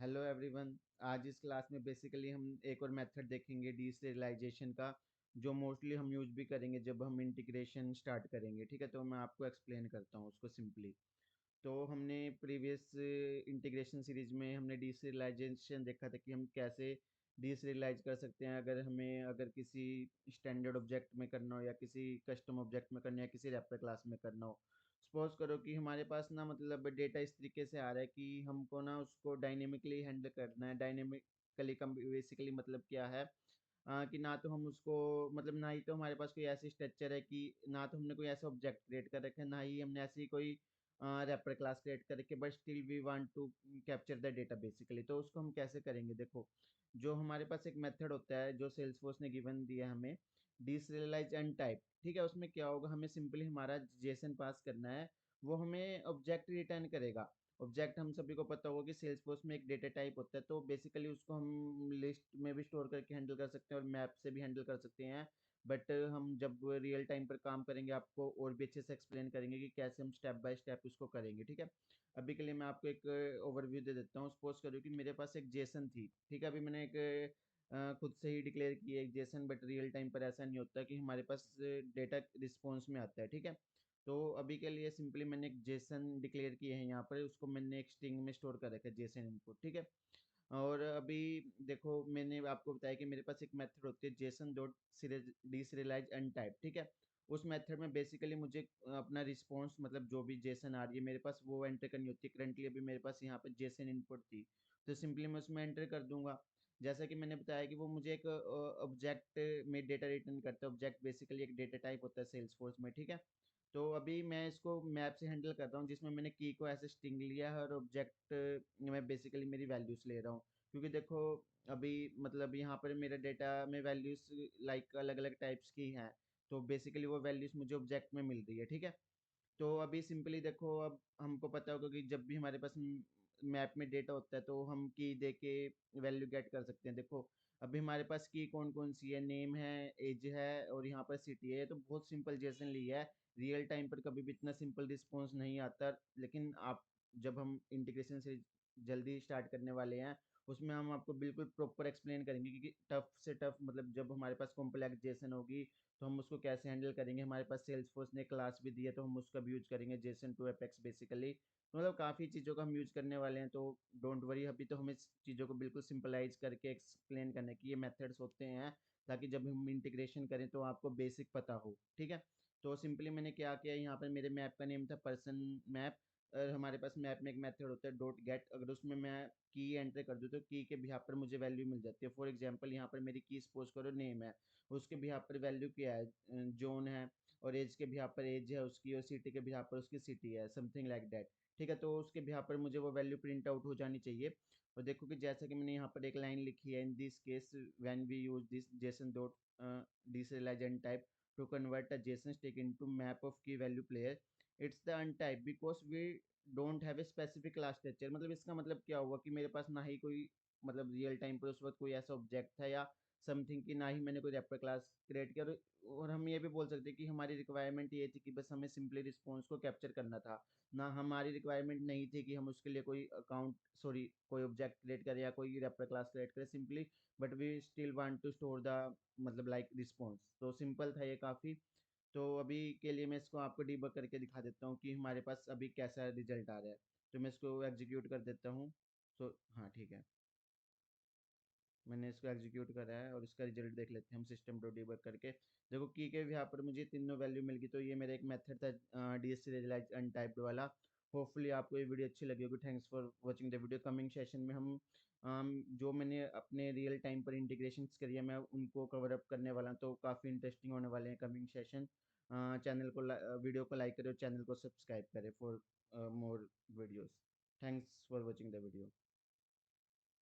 Hello everyone. आज इस class में बेसिकली हम एक और मेथड देखेंगे डीसerialization का, जो मोस्टली हम यूज भी करेंगे जब हम इंटीग्रेशन स्टार्ट करेंगे। ठीक है, तो मैं आपको एक्सप्लेन करता हूँ उसको सिंपली। तो हमने प्रीवियस इंटीग्रेशन सीरीज में हमने डीसerialization देखा था कि हम कैसे डीसerialize कर सकते हैं, अगर किसी स्टैंडर्ड ऑब्जेक्ट में करना हो या किसी कस्टम ऑब्जेक्ट में करना हो या किसी रैपर क्लास में करना हो। सपोज करो कि हमारे पास ना मतलब डेटा इस तरीके से आ रहा है कि हमको ना उसको डायनेमिकली हैंडल करना है। डायनेमिकली कम बेसिकली मतलब क्या है, कि ना तो हम उसको मतलब ना ही तो हमारे पास कोई ऐसी स्ट्रक्चर है कि ना तो हमने कोई ऐसा ऑब्जेक्ट क्रिएट कर रखा है, ना ही हमने ऐसी कोई रैपर क्लास क्रिएट कर रखी है, but still we want to capture the data basically. तो उसको हम कैसे करेंगे, देखो। जो हमारे पास एक मेथड होता है जो सेल्सफोर्स ने गिवन दिया है हमें, डीसerialize अनटाइप। ठीक है, उसमें क्या होगा, हमें सिंपली हमारा जेसन पास करना है, वो हमें ऑब्जेक्ट रिटर्न करेगा। ऑब्जेक्ट हम सभी को पता होगा कि सेल्सफोर्स में एक डेटा टाइप होता है, तो बेसिकली उसको हम लिस्ट में भी स्टोर करके हैंडल कर सकते हैं और मैप से भी हैंडल कर सकते हैं। बट हम जब रियल टाइम पर काम करेंगे आपको और भी अच्छे से एक्सप्लेन करेंगे कि कैसे हम स्टेप बाय स्टेप उसको करेंगे। ठीक है, अभी के लिए मैं आपको एक ओवरव्यू दे देता हूँ। सपोज करो कि मेरे पास एक जेसन थी। ठीक है, अभी मैंने एक खुद से ही डिक्लेयर किया एक जेसन, बट रियल टाइम पर ऐसा नहीं होता कि हमारे पास डेटा रिस्पॉन्स में आता है। ठीक है, तो अभी के लिए सिंपली मैंने एक जेसन डिक्लेयर किए हैं यहाँ पर, उसको मैंने एक स्ट्रिंग में स्टोर कर रखा है जेसन इनपुट। ठीक है, और अभी देखो मैंने आपको बताया कि मेरे पास एक मेथड होती है जेसन डॉट डीसerialize अनटाइप। ठीक है, उस मेथड में बेसिकली मुझे अपना रिस्पॉन्स मतलब जो भी जेसन आ रही है मेरे पास वो एंटर करनी होती है। करंटली अभी मेरे पास यहाँ पे जेसन इनपुट थी, तो सिंपली मैं उसमें एंटर कर दूंगा। जैसा कि मैंने बताया कि वो मुझे एक ऑब्जेक्ट में डेटा रिटर्न करता है। ऑब्जेक्ट बेसिकली एक डेटा टाइप होता है सेल्सफोर्स में। ठीक है, तो अभी मैं इसको मैप से हैंडल कर रहा हूँ, जिसमें मैंने की को ऐसे स्ट्रिंग लिया है और ऑब्जेक्ट में बेसिकली मेरी वैल्यूज ले रहा हूँ। क्योंकि देखो अभी मतलब यहाँ पर मेरे डेटा में वैल्यूज लाइक अलग अलग टाइप्स की हैं, तो बेसिकली वो वैल्यूज मुझे ऑब्जेक्ट में मिल रही है। ठीक है, तो अभी सिंपली देखो, अब हमको पता होगा कि जब भी हमारे पास मैप में डेटा होता है तो हम की दे के वैल्यू गेट कर सकते हैं। देखो अभी हमारे पास की कौन कौन सी है, नेम है, एज है और यहाँ पर सिटी है। तो बहुत सिंपल जेसन लिया है। रियल टाइम पर कभी भी इतना सिंपल रिस्पॉन्स नहीं आता, लेकिन आप जब हम इंटीग्रेशन से जल्दी स्टार्ट करने वाले हैं उसमें हम आपको बिल्कुल प्रॉपर एक्सप्लेन करेंगे कि टफ से टफ मतलब जब हमारे पास कॉम्प्लेक्स जेसन होगी तो हम उसको कैसे हैंडल करेंगे। हमारे पास सेल्सफोर्स ने क्लास भी दी है तो हम उसका भी यूज करेंगे, जेसन टू एपेक्स बेसिकली। तो मतलब काफ़ी चीज़ों का हम यूज करने वाले हैं, तो डोंट वरी। अभी तो हमें इस चीज़ों को बिल्कुल सिंपलाइज करके एक्सप्लेन करने की ये मेथड्स होते हैं, ताकि जब हम इंटीग्रेशन करें तो आपको बेसिक पता हो। ठीक है, तो सिंपली मैंने क्या किया, यहाँ पर मेरे मैप का नेम था पर्सन मैप। हमारे पास मैप में एक मेथड होता है डॉट गेट। अगर उसमें मैं की एंटर कर दूँ तो की के बिहाफ पर मुझे वैल्यू मिल जाती है। फॉर एग्जांपल यहाँ पर मेरी की सपोज करो नेम है, उसके बिहाफ पर वैल्यू क्या है, जोन है। और एज के बिहाफ पर एज है उसकी, और सिटी के बिहाफ पर उसकी सिटी है, समथिंग लाइक दैट। ठीक है, तो उसके बिहाफ पर मुझे वो वैल्यू प्रिंट आउट हो जानी चाहिए। और देखो कि जैसा कि मैंने यहाँ पर एक लाइन लिखी है, in this case when we use this JSON dot deserialize type to convert a JSON stick into map of key value player, it's the untype because we don't have a specific class structure. मतलब इसका मतलब क्या हुआ कि मेरे पास ना ही कोई मतलब रियल टाइम पर उस वक्त कोई ऐसा ऑब्जेक्ट था या समथिंग, कि ना ही मैंने कोई रैपर क्लास क्रिएट किया। और हम ये भी बोल सकते हैं कि हमारी रिक्वायरमेंट ये थी कि बस हमें सिंपली रिस्पॉन्स को कैप्चर करना था। ना हमारी रिक्वायरमेंट नहीं थी कि हम उसके लिए कोई अकाउंट सॉरी कोई ऑब्जेक्ट क्रिएट करें या कोई रैपर क्लास क्रिएट करें simply. But we still want to store the मतलब लाइक रिस्पॉन्स। तो सिंपल था ये काफ़ी। तो अभी के लिए मैं इसको आपको डीबग करके दिखा देता हूँ कि हमारे पास अभी कैसा रिजल्ट आ रहा है। तो मैं इसको एग्जीक्यूट कर देता हूँ। तो हाँ ठीक है, मैंने इसको एग्जीक्यूट करा है और इसका रिजल्ट देख लेते हैं हम सिस्टम डॉट डिबग करके। देखो की के यहाँ पर मुझे तीनों वैल्यू मिल गई। तो ये मेरा एक मेथड था डीएसerialize अनटाइप्ड वाला। होपफुली आपको ये वीडियो अच्छी लगी होगी। Thanks for watching the video. Coming session में हम जो मैंने अपने रियल टाइम पर इंटीग्रेशन करी है मैं उनको कवर अप करने वाला हूँ, तो काफ़ी इंटरेस्टिंग होने वाले हैं कमिंग सेशन। चैनल को वीडियो को लाइक करें और चैनल को सब्सक्राइब करें for more videos. Thanks for watching the video.